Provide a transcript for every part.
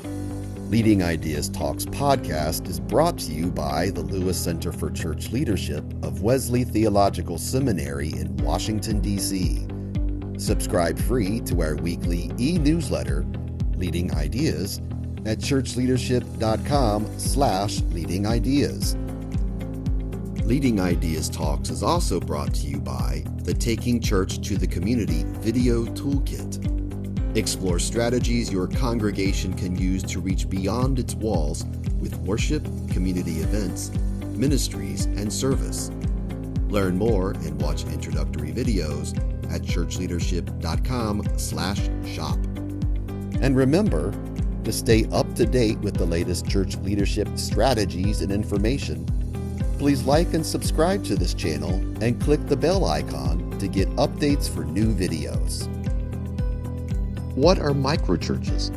Leading Ideas Talks podcast is brought to you by the Lewis Center for Church Leadership of Wesley Theological Seminary in Washington, D.C. Subscribe free to our weekly e-newsletter, Leading Ideas, at churchleadership.com/leading ideas. Leading Ideas Talks is also brought to you by the Taking Church to the Community Video Toolkit. Explore strategies your congregation can use to reach beyond its walls with worship, community events, ministries, and service. Learn more and watch introductory videos at churchleadership.com/shop. And remember to stay up to date with the latest church leadership strategies and information. Please like and subscribe to this channel and click the bell icon to get updates for new videos. What are microchurches,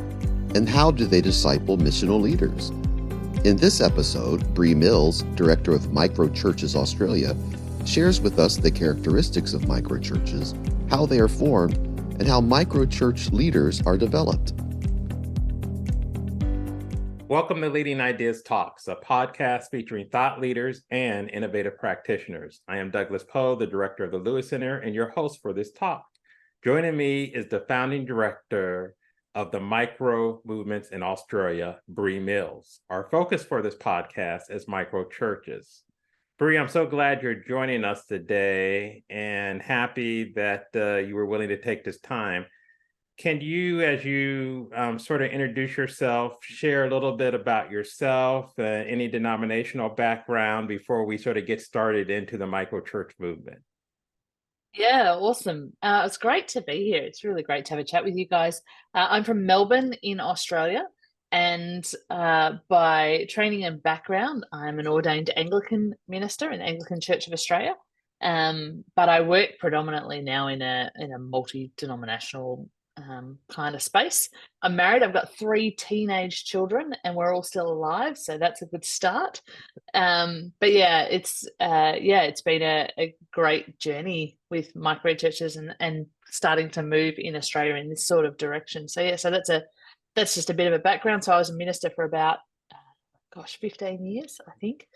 and how do they disciple missional leaders? In this episode, Bree Mills, Director of Microchurches Australia, shares with us the characteristics of microchurches, how they are formed, and how microchurch leaders are developed. Welcome to Leading Ideas Talks, a podcast featuring thought leaders and innovative practitioners. I am Douglas Poe, the director of the Lewis Center, and your host for this talk. Joining me is the founding director of the Micro Movements in Australia, Bree Mills. Our focus for this podcast is microchurches. Bree, I'm so glad you're joining us today and happy that you were willing to take this time. Can you, as you sort of introduce yourself, share a little bit about yourself, any denominational background before we sort of get started into the microchurch movement? Yeah, awesome. It's great to be here. It's really great to have a chat with you guys. I'm from Melbourne in Australia, and by training and background, I'm an ordained Anglican minister in the Anglican Church of Australia. But I work predominantly now in a multi-denominational kind of space. I'm married. I've got 3 teenage children, and we're all still alive, so that's a good start. But yeah, it's been a great journey with microchurches and starting to move in Australia in this sort of direction. So yeah, so that's just a bit of a background. So I was a minister for about 15 years, I think,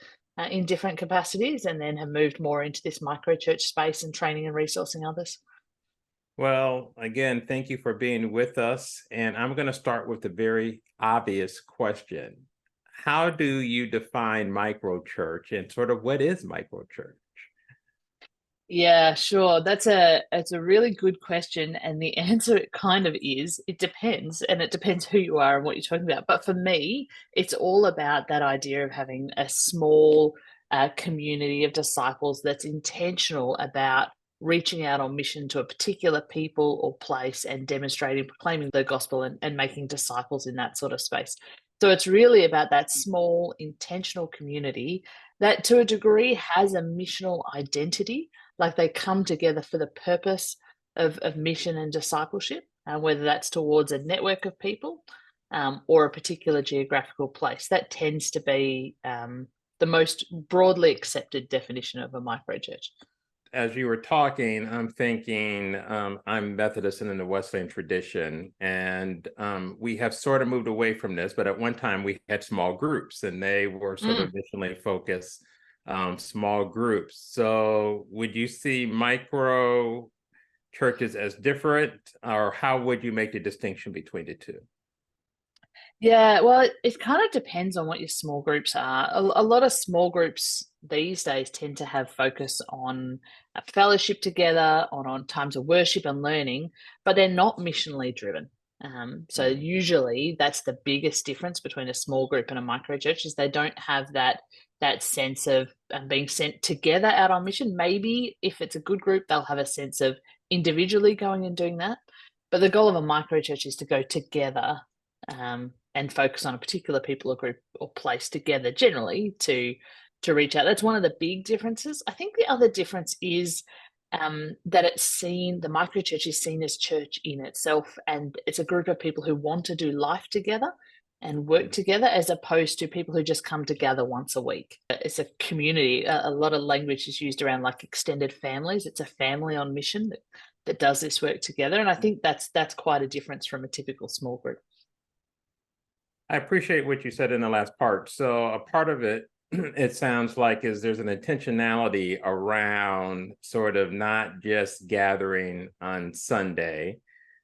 in different capacities, and then have moved more into this microchurch space and training and resourcing others. Well, again, thank you for being with us. And I'm going to start with the very obvious question. How do you define microchurch, and sort of what is microchurch? Yeah, sure. It's a really good question. And the answer kind of is, it depends. And it depends who you are and what you're talking about. But for me, it's all about that idea of having a small community of disciples that's intentional about reaching out on mission to a particular people or place and demonstrating, proclaiming the gospel and making disciples in that sort of space. So it's really about that small, intentional community that to a degree has a missional identity, like they come together for the purpose of mission and discipleship, whether that's towards a network of people or a particular geographical place. That tends to be the most broadly accepted definition of a microchurch. As you were talking, I'm thinking I'm Methodist and in the Wesleyan tradition, and we have sort of moved away from this, but at one time we had small groups, and they were sort of missionally focused small groups. So would you see micro churches as different, or how would you make the distinction between the two? Yeah, well, it kind of depends on what your small groups are. A lot of small groups these days tend to have focus on a fellowship together, on times of worship and learning, but they're not missionally driven. So usually that's the biggest difference between a small group and a microchurch is they don't have that sense of being sent together out on mission. Maybe if it's a good group, they'll have a sense of individually going and doing that. But the goal of a microchurch is to go together and focus on a particular people or group or place together generally to reach out. That's one of the big differences. I think the other difference is that the microchurch is seen as church in itself, and it's a group of people who want to do life together and work together, as opposed to people who just come together once a week. It's a community. A lot of language is used around like extended families. It's a family on mission that does this work together, and I think that's quite a difference from a typical small group. I appreciate what you said in the last part. So a part of it, it sounds like, is there's an intentionality around sort of not just gathering on Sunday,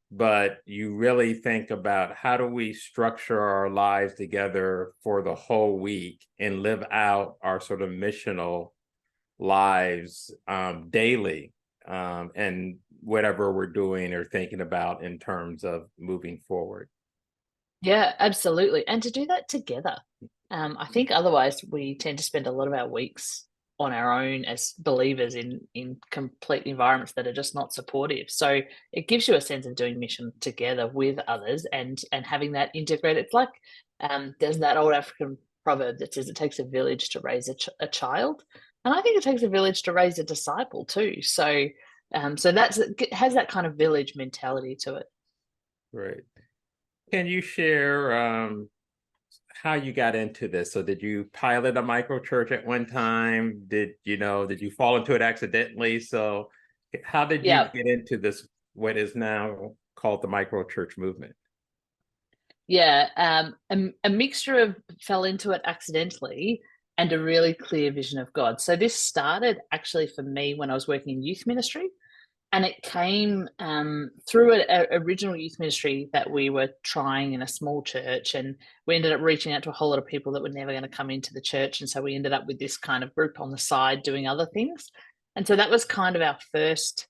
but you really think about how do we structure our lives together for the whole week and live out our sort of missional lives daily, and whatever we're doing or thinking about in terms of moving forward. Yeah, absolutely. And to do that together. I think otherwise we tend to spend a lot of our weeks on our own as believers in complete environments that are just not supportive. So it gives you a sense of doing mission together with others and having that integrated. It's like there's that old African proverb that says it takes a village to raise a child, and I think it takes a village to raise a disciple too. So so it has that kind of village mentality to it. Right. Can you share how you got into this? So did you pilot a micro church at one time? Did you fall into it accidentally? So how did you Yeah. get into this, what is now called the micro church movement? Yeah, a mixture of fell into it accidentally and a really clear vision of God. So this started actually for me when I was working in youth ministry, and it came through an original youth ministry that we were trying in a small church, and we ended up reaching out to a whole lot of people that were never going to come into the church, and so we ended up with this kind of group on the side doing other things, and so that was kind of our first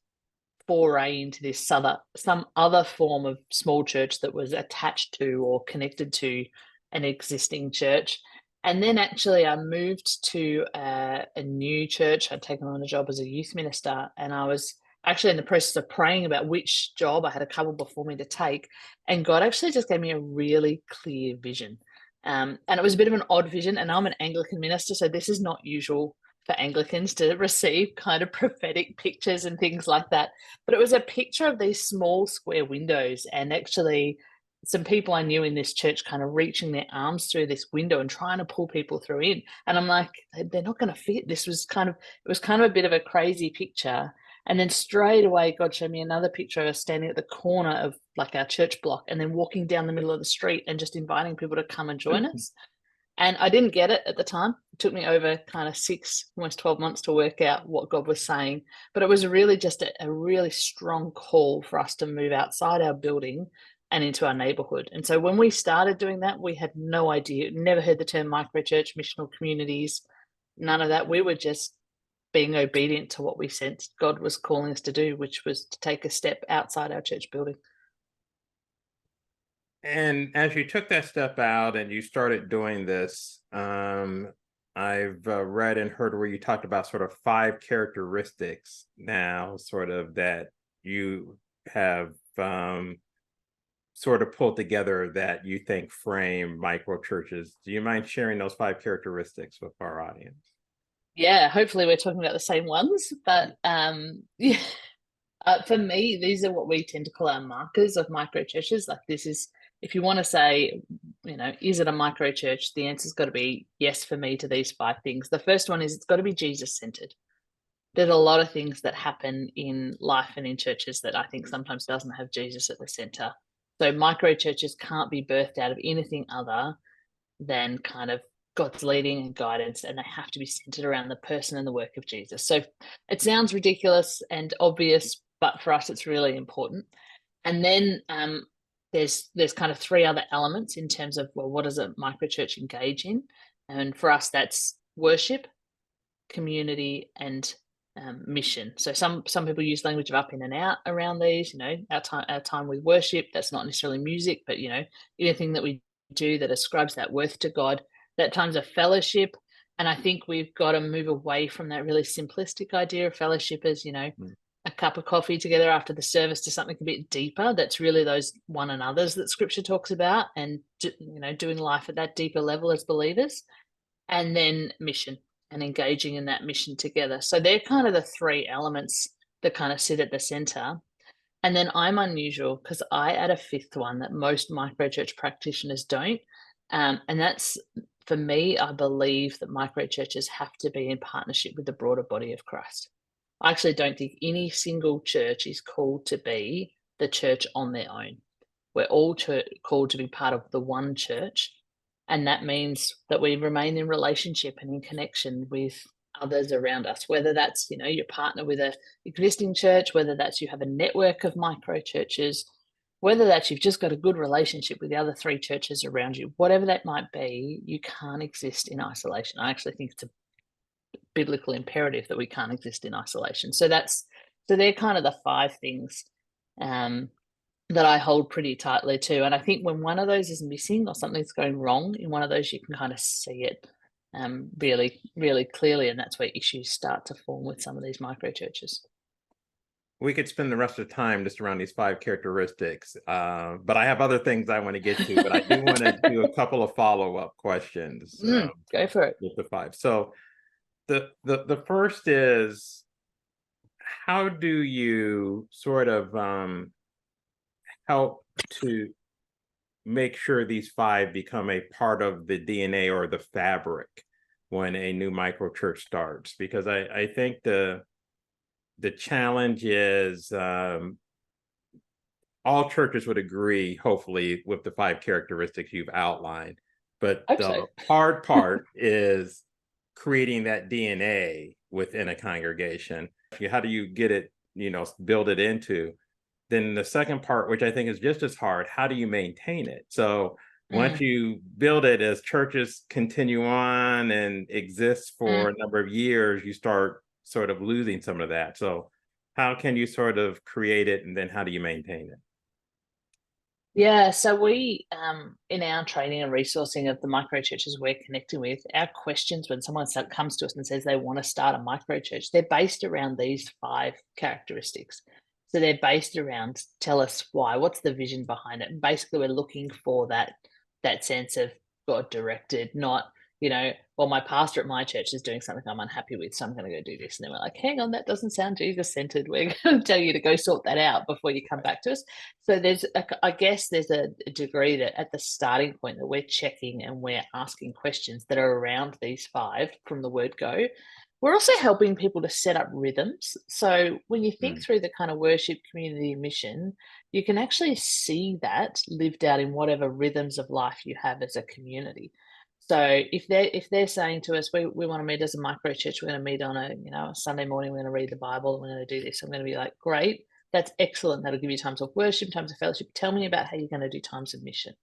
foray into this some other form of small church that was attached to or connected to an existing church. And then actually I moved to a new church. I'd taken on a job as a youth minister, and I was actually in the process of praying about which job. I had a couple before me to take, and God actually just gave me a really clear vision. And it was a bit of an odd vision, and I'm an Anglican minister, so this is not usual for Anglicans to receive kind of prophetic pictures and things like that. But it was a picture of these small square windows, and actually some people I knew in this church kind of reaching their arms through this window and trying to pull people through in. And I'm like, they're not going to fit. It was kind of a bit of a crazy picture. And then straight away, God showed me another picture of us standing at the corner of like our church block and then walking down the middle of the street and just inviting people to come and join us. And I didn't get it at the time. It took me over kind of 6, almost 12 months to work out what God was saying. But it was really just a really strong call for us to move outside our building and into our neighborhood. And so when we started doing that, we had no idea, never heard the term microchurch, missional communities, none of that. We were just being obedient to what we sensed God was calling us to do, which was to take a step outside our church building. And as you took that step out and you started doing this, I've read and heard where you talked about sort of 5 characteristics now, sort of that you have sort of pulled together that you think frame micro churches. Do you mind sharing those 5 characteristics with our audience? Yeah, hopefully we're talking about the same ones, but yeah. For me, these are what we tend to call our markers of micro churches. Like this is, if you want to say, is it a micro church? The answer's got to be yes for me to these 5 things. The first one is it's got to be Jesus centered. There's a lot of things that happen in life and in churches that I think sometimes doesn't have Jesus at the center. So micro churches can't be birthed out of anything other than kind of God's leading and guidance, and they have to be centered around the person and the work of Jesus. So it sounds ridiculous and obvious, but for us, it's really important. And then there's kind of 3 other elements in terms of, well, what does a microchurch engage in? And for us, that's worship, community, and mission. So some people use language of up in and out around these. Our time with worship. That's not necessarily music, but anything that we do that ascribes that worth to God. That times of fellowship, and I think we've got to move away from that really simplistic idea of fellowship as a cup of coffee together after the service to something a bit deeper. That's really those one another's that Scripture talks about, and doing life at that deeper level as believers, and then mission and engaging in that mission together. So they're kind of the 3 elements that kind of sit at the center. And then I'm unusual because I add a 5th one that most microchurch practitioners don't. And that's, for me, I believe that microchurches have to be in partnership with the broader body of Christ. I actually don't think any single church is called to be the church on their own. We're all called to be part of the one church And that means that we remain in relationship and in connection with others around us, whether that's, your partner with a existing church, whether that's you have a network of micro churches, whether that's you've just got a good relationship with the other 3 churches around you, whatever that might be, you can't exist in isolation. I actually think it's a biblical imperative that we can't exist in isolation. So they're kind of the 5 things that I hold pretty tightly to. And I think when one of those is missing or something's going wrong in one of those, you can kind of see it really, really clearly. And that's where issues start to form with some of these micro churches. We could spend the rest of the time just around these 5 characteristics, but I have other things I want to get to, but I do want to do a couple of follow-up questions. Go for it. With the 5. So the first is, how do you sort of help to make sure these 5 become a part of the DNA or the fabric when a new micro church starts? Because I think the challenge is, all churches would agree, hopefully, with the 5 characteristics you've outlined. But the hard part is creating that DNA within a congregation. How do you get it, build it into? Then the second part, which I think is just as hard, how do you maintain it? So once you build it, as churches continue on and exist for a number of years, you start sort of losing some of that. So how can you sort of create it, and then how do you maintain it? Yeah, so we, in our training and resourcing of the micro churches we're connecting with, our questions when someone comes to us and says they want to start a micro church, they're based around these 5 characteristics. So they're based around, tell us why, what's the vision behind it? And basically, we're looking for that sense of God directed, not, well, my pastor at my church is doing something I'm unhappy with, so I'm going to go do this. And then we're like, hang on, that doesn't sound Jesus centered. We're going to tell you to go sort that out before you come back to us. So I guess there's a degree that at the starting point that we're checking and we're asking questions that are around these 5 from the word go. We're also helping people to set up rhythms. So when you think through the kind of worship, community, mission, you can actually see that lived out in whatever rhythms of life you have as a community. So if they're saying to us, we want to meet as a micro church, we're going to meet on a Sunday morning, we're going to read the Bible, and we're going to do this, I'm going to be like, great, that's excellent. That'll give you times of worship, times of fellowship. Tell me about how you're going to do times of mission.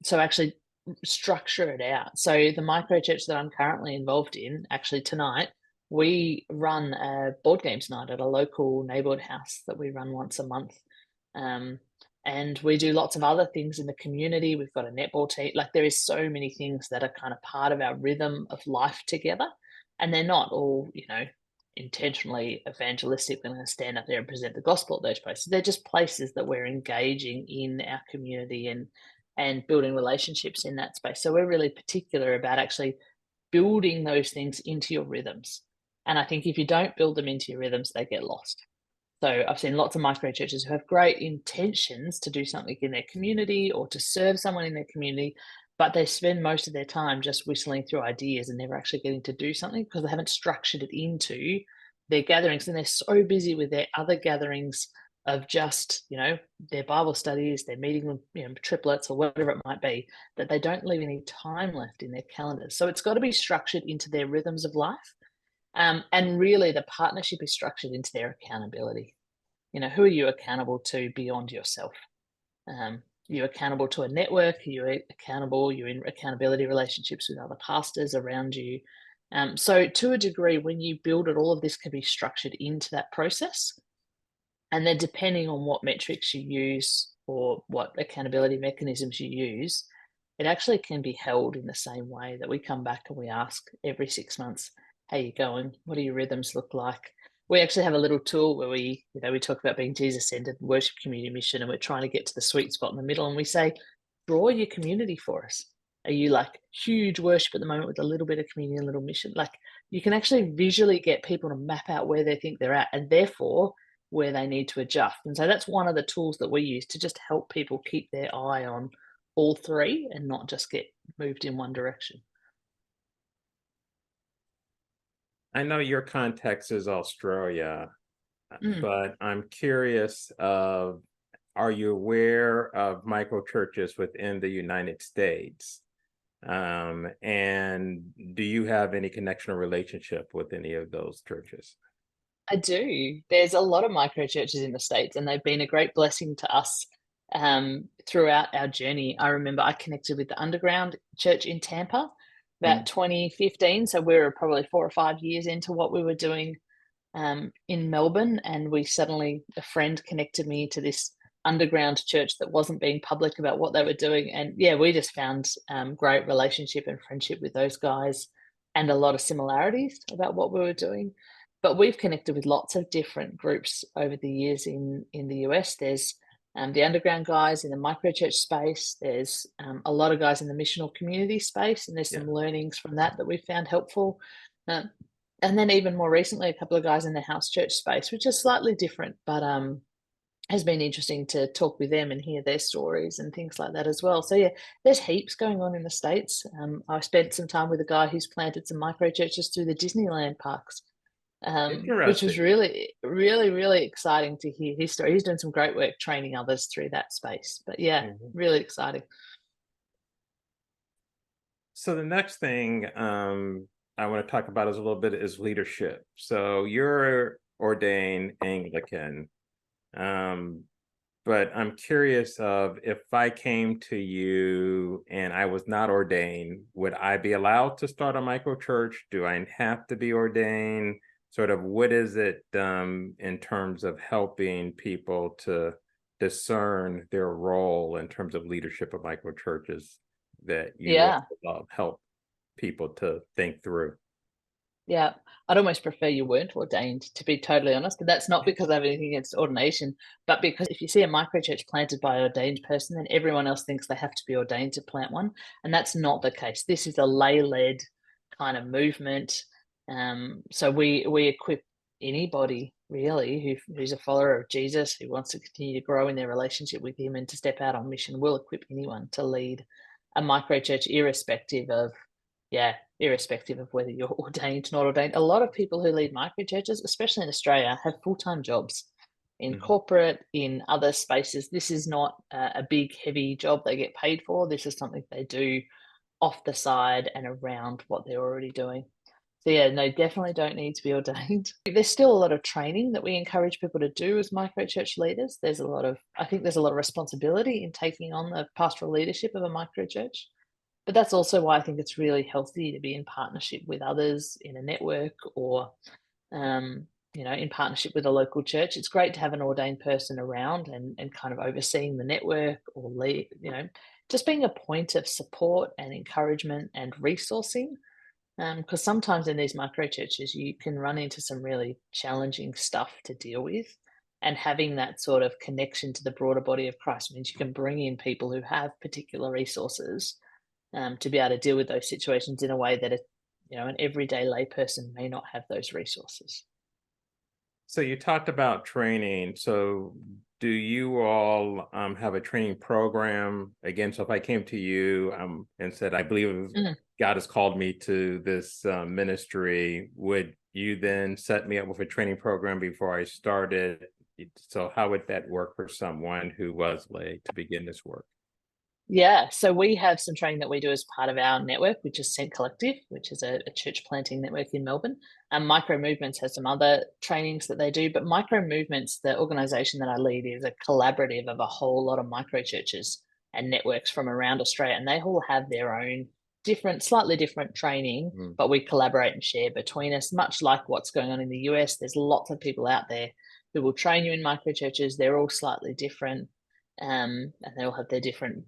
So actually structure it out. So the micro church that I'm currently involved in, actually tonight, we run a board games night at a local neighborhood house that we run once a month. And we do lots of other things in the community. We've got a netball team. Like, there is so many things that are kind of part of our rhythm of life together. And they're not all, intentionally evangelistic. We're going to stand up there and present the gospel at those places. They're just places that we're engaging in our community and building relationships in that space. So we're really particular about actually building those things into your rhythms. And I think if you don't build them into your rhythms, they get lost. So I've seen lots of micro churches who have great intentions to do something in their community or to serve someone in their community, but they spend most of their time just whistling through ideas and never actually getting to do something because they haven't structured it into their gatherings. And they're so busy with their other gatherings of just, their Bible studies, their meeting with, triplets or whatever it might be, that they don't leave any time left in their calendars. So it's got to be structured into their rhythms of life. And really, the partnership is structured into their accountability. Who are you accountable to beyond yourself? You're accountable to a network. You're in accountability relationships with other pastors around you. So to a degree, when you build it, all of this can be structured into that process. And then depending on what metrics you use or what accountability mechanisms you use, it actually can be held in the same way that we come back and we ask every 6 months, how you going? What do your rhythms look like? We actually have a little tool where we talk about being Jesus-centered, worship, community, mission, and we're trying to get to the sweet spot in the middle. And we say, draw your community for us. Are you like huge worship at the moment with a little bit of community, a little mission? Like, you can actually visually get people to map out where they think they're at and therefore where they need to adjust. And so that's one of the tools that we use to just help people keep their eye on all 3 and not just get moved in one direction. I know your context is Australia, but I'm curious, are you aware of micro churches within the United States? And do you have any connection or relationship with any of those churches? I do. There's a lot of micro churches in the States, and they've been a great blessing to us throughout our journey. I remember I connected with the Underground Church in Tampa about 2015. So we were probably 4 or 5 years into what we were doing in Melbourne, and a friend connected me to this underground church that wasn't being public about what they were doing. And yeah, we just found great relationship and friendship with those guys and a lot of similarities about what we were doing. But we've connected with lots of different groups over the years in the US. There's the underground guys in the microchurch space. There's a lot of guys in the missional community space, and there's Yeah. some learnings from that we found helpful. And then even more recently, a couple of guys in the house church space, which is slightly different, but has been interesting to talk with them and hear their stories and things like that as well. So yeah, there's heaps going on in the States. I spent some time with a guy who's planted some micro churches through the Disneyland parks, which was Interesting. really, really, really exciting to hear his story. He's doing some great work training others through that space. But yeah, Mhm. really exciting. So the next thing I want to talk about is a little bit is leadership. So you're ordained Anglican, but I'm curious of if I came to you and I was not ordained, would I be allowed to start a micro church? Do I have to be ordained? Sort of what is it in terms of helping people to discern their role in terms of leadership of micro churches that you Yeah. also help people to think through? Yeah, I'd almost prefer you weren't ordained, to be totally honest, but that's not because I have anything against ordination, but because if you see a microchurch planted by an ordained person, then everyone else thinks they have to be ordained to plant one, and that's not the case. This is a lay-led kind of movement. So we equip anybody really who's a follower of Jesus, who wants to continue to grow in their relationship with him and to step out on mission. We'll equip anyone to lead a microchurch, irrespective of whether you're ordained, not ordained. A lot of people who lead microchurches, especially in Australia, have full-time jobs in Mhm. corporate, in other spaces. This is not a big, heavy job they get paid for. This is something they do off the side and around what they're already doing. So yeah, no, definitely don't need to be ordained. There's still a lot of training that we encourage people to do as microchurch leaders. I think there's a lot of responsibility in taking on the pastoral leadership of a microchurch. But that's also why I think it's really healthy to be in partnership with others in a network or, in partnership with a local church. It's great to have an ordained person around and kind of overseeing the network or just being a point of support and encouragement and resourcing. Because sometimes in these micro churches, you can run into some really challenging stuff to deal with. And having that sort of connection to the broader body of Christ means you can bring in people who have particular resources to be able to deal with those situations in a way that an everyday layperson may not have those resources. So you talked about training. So do you all have a training program? Again, so if I came to you and said, I believe Mm. God has called me to this ministry, would you then set me up with a training program before I started? So how would that work for someone who was late to begin this work? Yeah, so we have some training that we do as part of our network, which is Sent Collective, which is a church planting network in Melbourne. And Micro Movements has some other trainings that they do, but Micro Movements, the organisation that I lead, is a collaborative of a whole lot of micro churches and networks from around Australia, and they all have their own slightly different training, Mm. but we collaborate and share between us, much like what's going on in the US. There's lots of people out there who will train you in micro churches. They're all slightly different, and they all have their different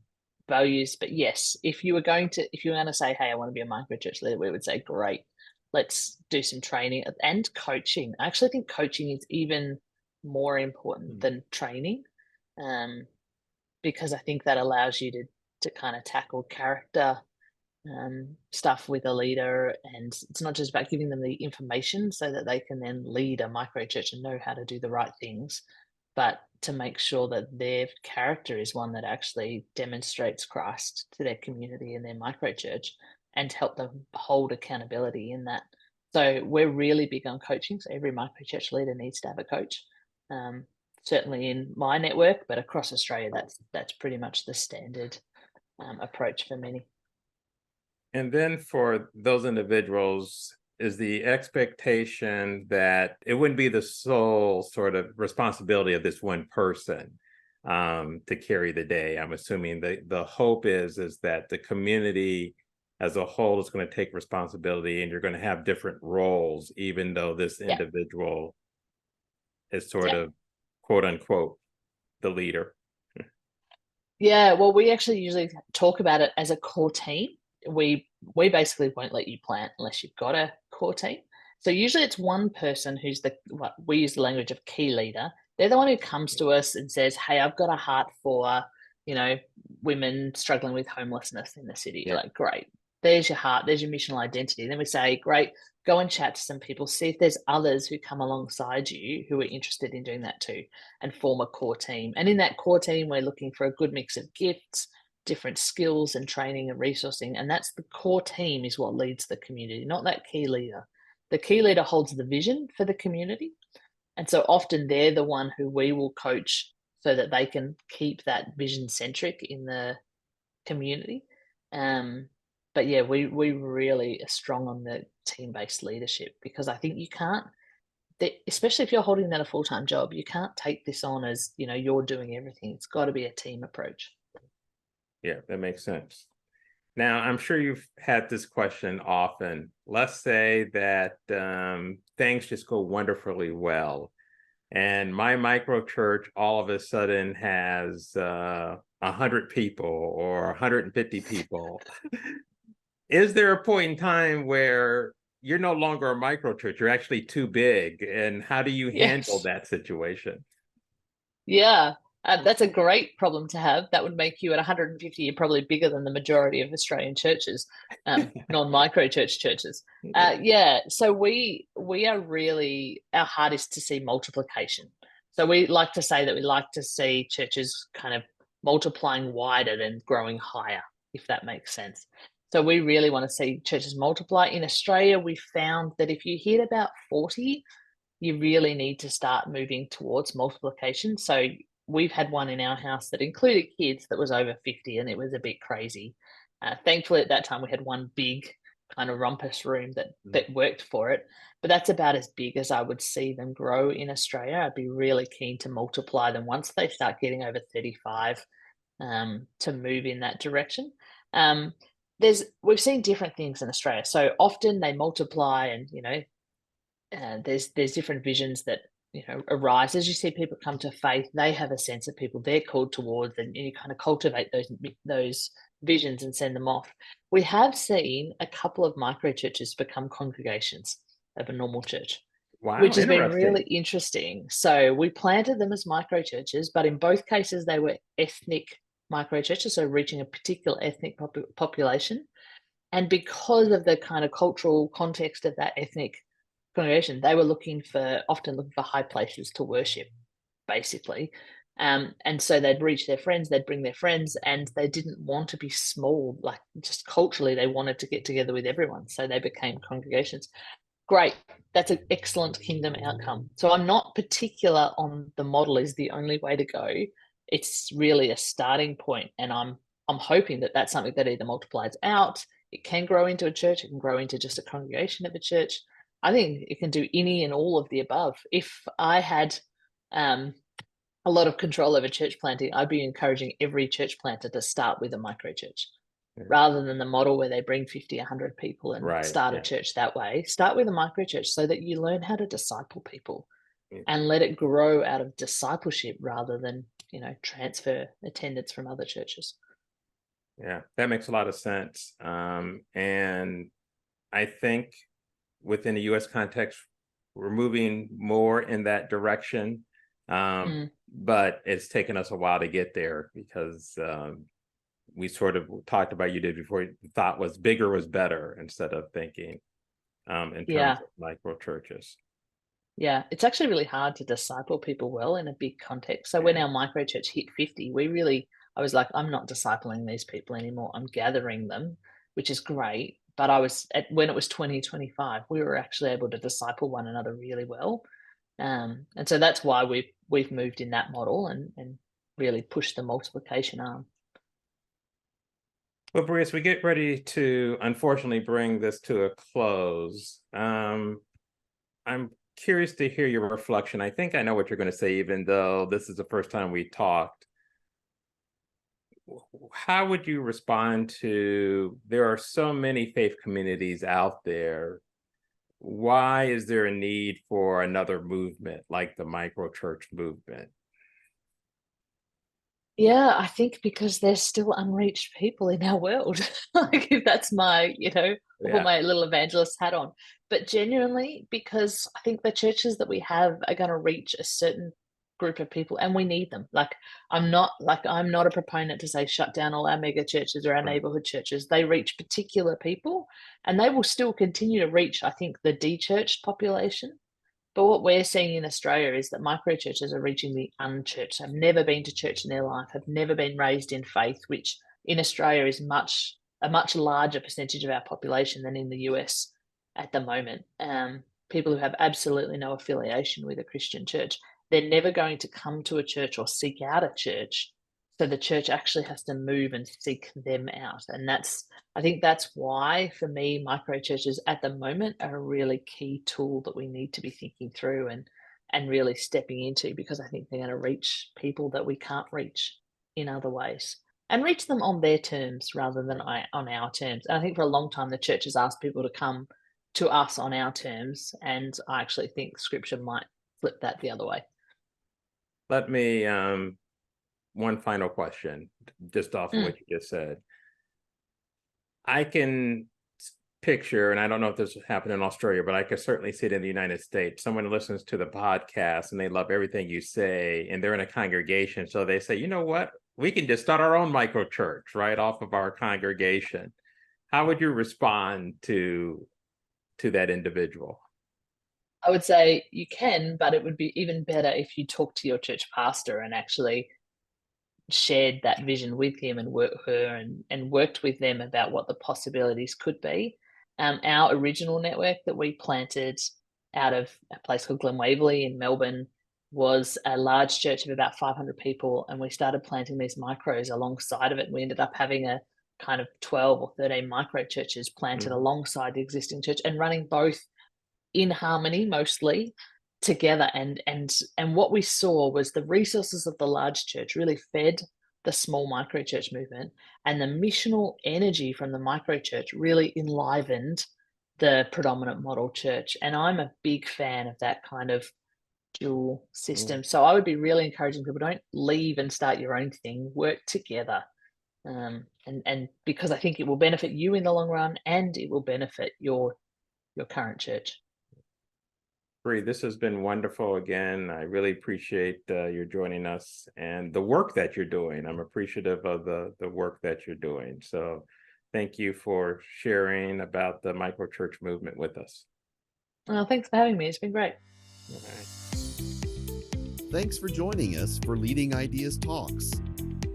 values. But yes, if you were going to say, hey, I want to be a micro church leader, we would say, great, let's do some training and coaching. I actually think coaching is even more important than training, because I think that allows you to kind of tackle character stuff with a leader, and it's not just about giving them the information so that they can then lead a micro church and know how to do the right things, but to make sure that their character is one that actually demonstrates Christ to their community and their micro church, and help them hold accountability in that. So we're really big on coaching. So every micro church leader needs to have a coach. Um, Certainly in my network, but across Australia, that's pretty much the standard approach for many. And then for those individuals, is the expectation that it wouldn't be the sole sort of responsibility of this one person to carry the day? I'm assuming the hope is that the community as a whole is going to take responsibility, and you're going to have different roles, even though this Yeah. individual is sort Yeah. of quote unquote the leader. Yeah, well, we actually usually talk about it as a core team. We basically won't let you plant unless you've got a core team. So usually it's one person who's what we use the language of key leader. They're the one who comes to us and says, "Hey, I've got a heart for, women struggling with homelessness in the city." You're Yeah. like, "Great. There's your heart, there's your missional identity." Then we say, "Great, go and chat to some people, see if there's others who come alongside you who are interested in doing that too, and form a core team." And in that core team, we're looking for a good mix of gifts, different skills and training and resourcing. And that's the core team is what leads the community, not that key leader. The key leader holds the vision for the community. And so often they're the one who we will coach so that they can keep that vision centric in the community. But yeah, we really are strong on the team-based leadership, because I think you can't, especially if you're holding that a full-time job, you can't take this on as, you're doing everything. It's got to be a team approach. Yeah, that makes sense. Now, I'm sure you've had this question often. Let's say that things just go wonderfully well, and my micro church all of a sudden has 100 people or 150 people. Is there a point in time where you're no longer a micro church, you're actually too big? And how do you handle Yes. that situation? Yeah. That's a great problem to have. That would make you at 150, you're probably bigger than the majority of Australian churches, non-micro churches. Yeah. So we are really, our heart is to see multiplication. So we like to say that we like to see churches kind of multiplying wider than growing higher, if that makes sense. So we really want to see churches multiply. In Australia, we found that if you hit about 40, you really need to start moving towards multiplication. So we've had one in our house that included kids that was over 50, and it was a bit crazy. Thankfully, at that time, we had one big kind of rumpus room that worked for it. But that's about as big as I would see them grow in Australia. I'd be really keen to multiply them once they start getting over 35, to move in that direction. We've seen different things in Australia. So often they multiply, and there's different visions that arise as you see people come to faith. They have a sense of people they're called towards, and you kind of cultivate those visions and send them off. We have seen a couple of micro churches become congregations of a normal church, Wow, which has been interesting. really interesting. So we planted them as micro churches, but in both cases they were ethnic micro churches, so reaching a particular ethnic population. And because of the kind of cultural context of that ethnic congregation, they were often looking for high places to worship, basically. And so they'd reach their friends, they'd bring their friends, and they didn't want to be small. Like, just culturally, they wanted to get together with everyone. So they became congregations. Great. That's an excellent kingdom outcome. So I'm not particular on the model is the only way to go. It's really a starting point, and I'm hoping that that's something that either multiplies out. It can grow into a church. It can grow into just a congregation of a church. I think it can do any and all of the above. If I had a lot of control over church planting, I'd be encouraging every church planter to start with a micro church, rather than the model where they bring 50, 100 people and start a church that way. Start with a micro church so that you learn how to disciple people and let it grow out of discipleship rather than, transfer attendance from other churches. Yeah, that makes a lot of sense. And I think within the US context, we're moving more in that direction. But it's taken us a while to get there, because we sort of talked about, you did before, the thought was bigger was better instead of thinking in terms of micro churches. Yeah, it's actually really hard to disciple people well in a big context. So when our micro church hit 50, I was like, I'm not discipling these people anymore. I'm gathering them, which is great. But when it was 2025, we were actually able to disciple one another really well. And so that's why we've moved in that model and really pushed the multiplication arm. Well, Bree, as we get ready to unfortunately bring this to a close, I'm curious to hear your reflection. I think I know what you're going to say, even though this is the first time we talked. How would you respond to, there are so many faith communities out there. Why is there a need for another movement like the microchurch movement? Yeah, I think because there's still unreached people in our world. Like if that's my, I'll put Yeah. my little evangelist hat on. But genuinely, because I think the churches that we have are going to reach a certain group of people and we need them. I'm not a proponent to say shut down all our mega churches or our Right. neighborhood churches. They reach particular people and they will still continue to reach, I think, the de-churched population. But what we're seeing in Australia is that micro churches are reaching the unchurched, have never been to church in their life, have never been raised in faith, which in Australia is a much larger percentage of our population than in the US at the moment. People who have absolutely no affiliation with a Christian church, they're never going to come to a church or seek out a church. So the church actually has to move and seek them out. And I think that's why, for me, micro churches at the moment are a really key tool that we need to be thinking through and really stepping into, because I think they're going to reach people that we can't reach in other ways and reach them on their terms rather than on our terms. And I think for a long time, the church has asked people to come to us on our terms. And I actually think scripture might flip that the other way. Let me, one final question, just off of what you just said. I can picture, and I don't know if this happened in Australia, but I could certainly see it in the United States. Someone listens to the podcast and they love everything you say, and they're in a congregation. So they say, you know what? We can just start our own micro church right off of our congregation. How would you respond to that individual? I would say you can, but it would be even better if you talk to your church pastor and actually shared that vision with him and worked with them about what the possibilities could be. Our original network that we planted out of a place called Glen Waverley in Melbourne was a large church of about 500 people, and we started planting these micros alongside of it. We ended up having a kind of 12 or 13 micro churches planted alongside the existing church and running both in harmony mostly together. And what we saw was the resources of the large church really fed the small micro church movement, and the missional energy from the micro church really enlivened the predominant model church. And I'm a big fan of that kind of dual system. So I would be really encouraging people, don't leave and start your own thing, work together. And because I think it will benefit you in the long run, and it will benefit your current church. Bree, this has been wonderful again. I really appreciate your joining us and the work that you're doing. I'm appreciative of the work that you're doing. So thank you for sharing about the microchurch movement with us. Well, thanks for having me. It's been great. All right. Thanks for joining us for Leading Ideas Talks.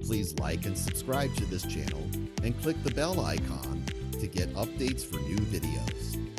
Please like and subscribe to this channel and click the bell icon to get updates for new videos.